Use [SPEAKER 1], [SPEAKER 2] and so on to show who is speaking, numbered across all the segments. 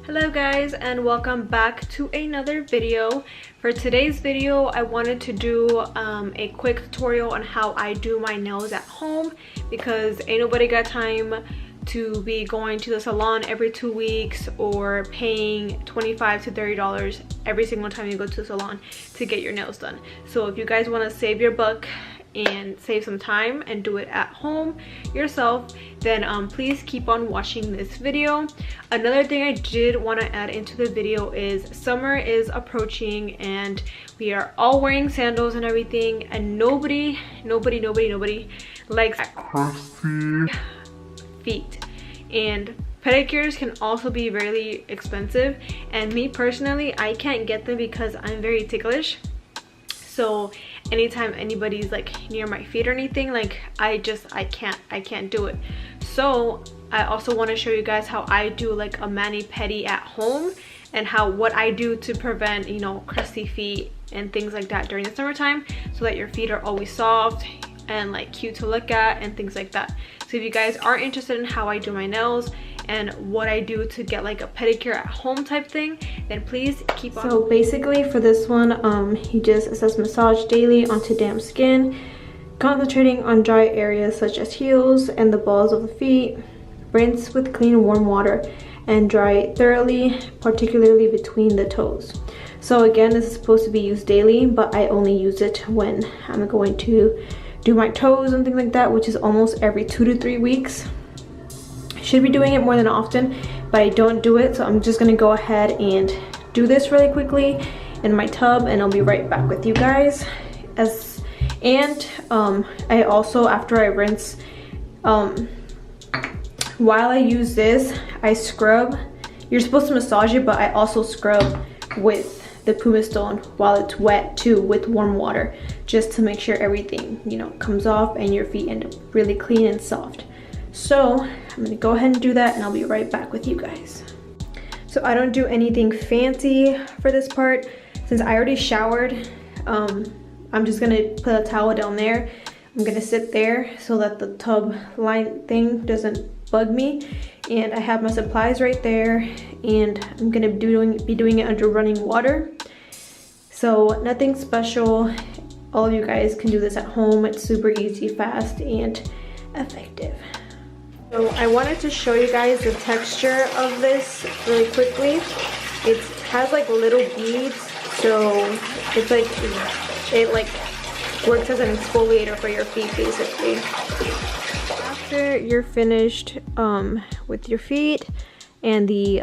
[SPEAKER 1] Hello guys, and welcome back to another video. For today's video I wanted to do a quick tutorial on how I do my nails at home, because ain't nobody got time to be going to the salon every 2 weeks or paying $25 to $30 every single time you go to the salon to get your nails done. So if you guys want to save your buck and save some time and do it at home yourself, then please keep on watching this video. Another thing I did want to add into the video is summer is approaching and we are all wearing sandals and everything, and nobody likes crusty feet. And pedicures can also be really expensive, and me personally, I can't get them because I'm very ticklish. So anytime anybody's like near my feet or anything, like I can't do it. So I also want to show you guys how I do like a mani-pedi at home, and what I do to prevent, you know, crusty feet and things like that during the summertime, so that your feet are always soft and like cute to look at and things like that. So if you guys are interested in how I do my nails and what I do to get like a pedicure at home type thing, then please keep on. So basically for this one, he just says massage daily onto damp skin, concentrating on dry areas such as heels and the balls of the feet. Rinse with clean warm water and dry thoroughly, particularly between the toes. So again, this is supposed to be used daily, but I only use it when I'm going to do my toes and things like that, which is almost every 2 to 3 weeks. Should be doing it more than often, but I don't do it, so I'm just gonna go ahead and do this really quickly in my tub, and I'll be right back with you guys. I also, after I rinse, while I use this, I scrub. You're supposed to massage it, but I also scrub with the pumice stone while it's wet too, with warm water, just to make sure everything, you know, comes off and your feet end up really clean and soft. So I'm gonna go ahead and do that, and I'll be right back with you guys. So I don't do anything fancy for this part. Since I already showered, I'm just gonna put a towel down there. I'm gonna sit there so that the tub line thing doesn't bug me, and I have my supplies right there, and I'm gonna be doing it under running water. So nothing special. All of you guys can do this at home. It's super easy, fast, and effective. So I wanted to show you guys the texture of this really quickly. It has like little beads, so it's like it like works as an exfoliator for your feet basically. After you're finished with your feet and the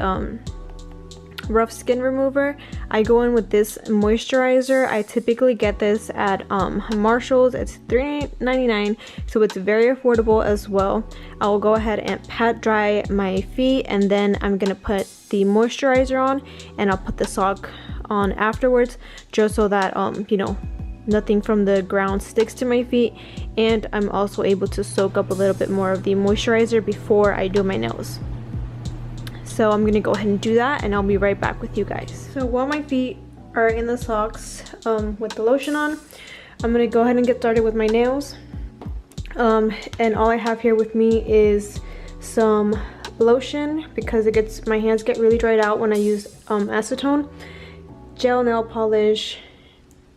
[SPEAKER 1] rough skin remover, I go in with this moisturizer. I typically get this at Marshall's. It's $3.99, so it's very affordable as well. I will go ahead and pat dry my feet, and then I'm gonna put the moisturizer on, and I'll put the sock on afterwards, just so that you know, nothing from the ground sticks to my feet, and I'm also able to soak up a little bit more of the moisturizer before I do my nails. So I'm gonna go ahead and do that, and I'll be right back with you guys. So while my feet are in the socks with the lotion on, I'm gonna go ahead and get started with my nails. And all I have here with me is some lotion, because my hands get really dried out when I use acetone, gel nail polish.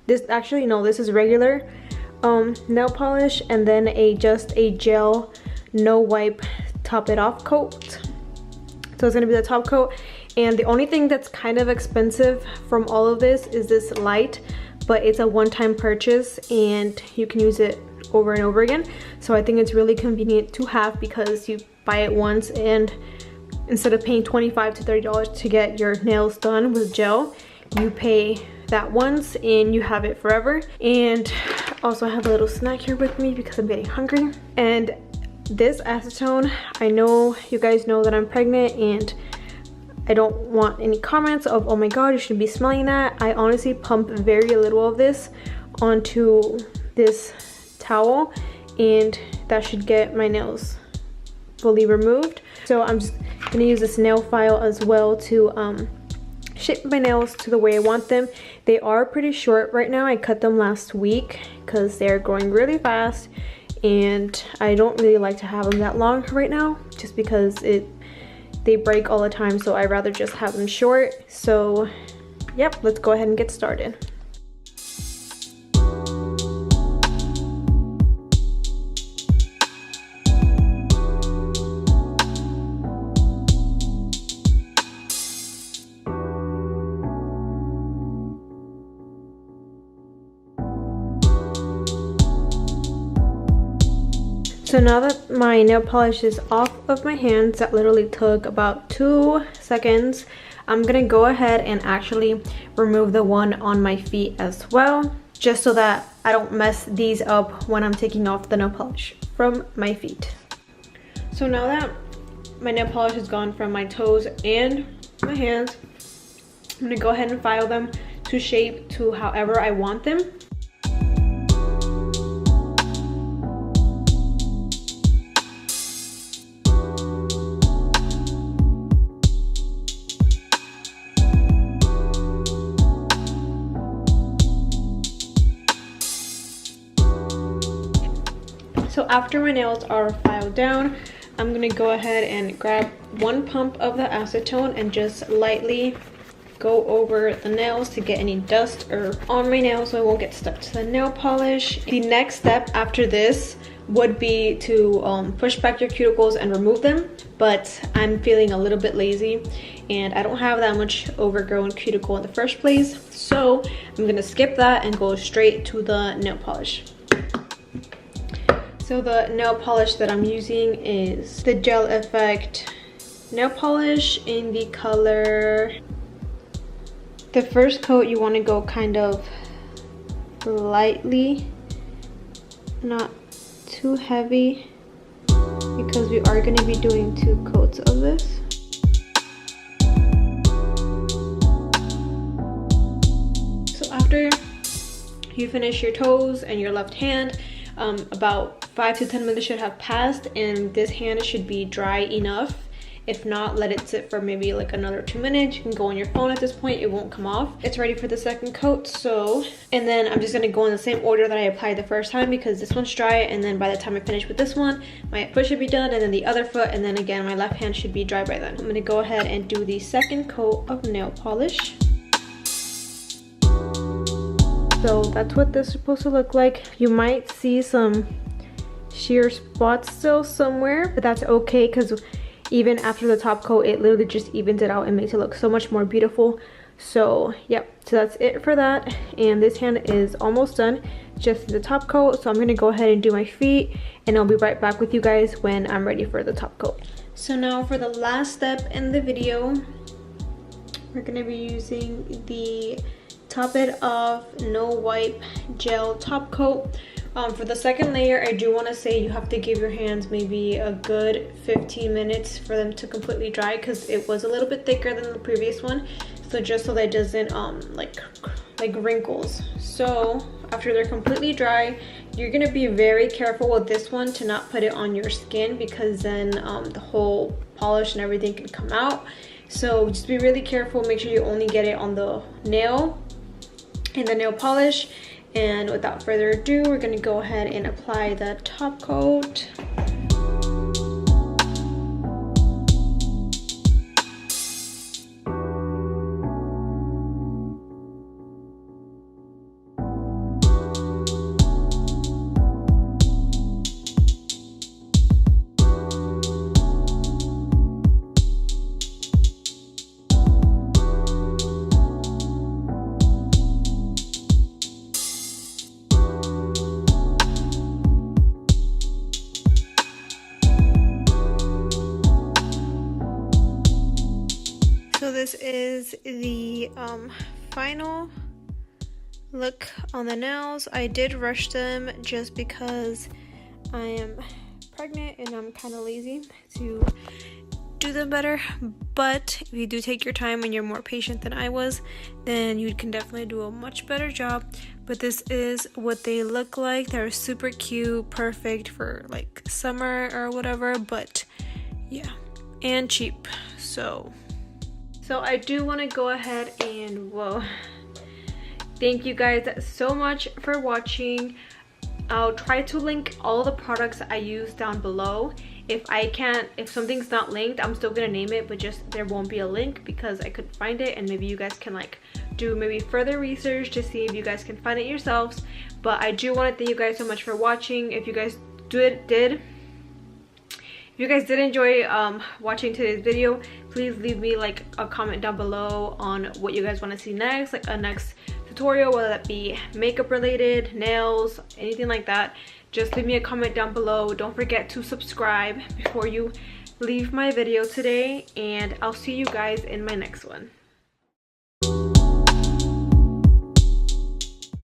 [SPEAKER 1] This is regular nail polish, and then just a gel no wipe top it off coat. So it's gonna be the top coat, and the only thing that's kind of expensive from all of this is this light, but it's a one-time purchase and you can use it over and over again. So I think it's really convenient to have, because you buy it once, and instead of paying $25 to $30 to get your nails done with gel, you pay that once and you have it forever. And also I have a little snack here with me because I'm getting hungry. And this acetone, I know you guys know that I'm pregnant, and I don't want any comments of, oh my god, you shouldn't be smelling that. I honestly pump very little of this onto this towel, and that should get my nails fully removed. So I'm just gonna use this nail file as well to shape my nails to the way I want them. They are pretty short right now. I cut them last week because they're growing really fast, and I don't really like to have them that long right now, just because it they break all the time, so I'd rather just have them short. So yep, let's go ahead and get started. So now that my nail polish is off of my hands, that literally took about 2 seconds, I'm gonna go ahead and actually remove the one on my feet as well, just so that I don't mess these up when I'm taking off the nail polish from my feet. So now that my nail polish is gone from my toes and my hands, I'm gonna go ahead and file them to shape to however I want them. So after my nails are filed down, I'm gonna go ahead and grab 1 pump of the acetone and just lightly go over the nails to get any dust or on my nails so it won't get stuck to the nail polish. The next step after this would be to push back your cuticles and remove them, but I'm feeling a little bit lazy and I don't have that much overgrown cuticle in the first place, so I'm gonna skip that and go straight to the nail polish. So the nail polish that I'm using is the Gel Effect nail polish in the color. The first coat you want to go kind of lightly, not too heavy, because we are going to be doing 2 coats of this. So after you finish your toes and your left hand, about 5 to 10 minutes should have passed and this hand should be dry enough. If not, let it sit for maybe like another 2 minutes. You can go on your phone at this point, it won't come off. It's ready for the second coat. So, and then I'm just gonna go in the same order that I applied the first time because this one's dry, and then by the time I finish with this one, my foot should be done, and then the other foot, and then again my left hand should be dry by then. I'm gonna go ahead and do the second coat of nail polish. So that's what this is supposed to look like. You might see some sheer spots still somewhere, but that's okay because even after the top coat, it literally just evens it out and makes it look so much more beautiful. So yep, so that's it for that. And this hand is almost done, just the top coat. So I'm gonna go ahead and do my feet and I'll be right back with you guys when I'm ready for the top coat. So now for the last step in the video, we're gonna be using the Top It Off No Wipe Gel Top Coat. For the second layer, I do want to say you have to give your hands maybe a good 15 minutes for them to completely dry because it was a little bit thicker than the previous one. So just so that it doesn't like wrinkles. So after they're completely dry, you're gonna be very careful with this one to not put it on your skin because then the whole polish and everything can come out. So just be really careful. Make sure you only get it on the nail and the nail polish. And without further ado, we're gonna go ahead and apply the top coat. So this is the final look on the nails. I did rush them just because I am pregnant and I'm kind of lazy to do them better. But if you do take your time and you're more patient than I was, then you can definitely do a much better job. But this is what they look like. They're super cute, perfect for like summer or whatever, but yeah, and cheap. So I do want to go ahead and thank you guys so much for watching. I'll try to link all the products I use down below, If something's not linked, I'm still gonna name it, but just there won't be a link because I couldn't find it, and maybe you guys can like do maybe further research to see if you guys can find it yourselves. But I do want to thank you guys so much for watching. If you guys did enjoy watching today's video, please leave me like a comment down below on what you guys want to see next, like a next tutorial, whether that be makeup related, nails, anything like that. Just leave me a comment down below. Don't forget to subscribe before you leave my video today, and I'll see you guys in my next one.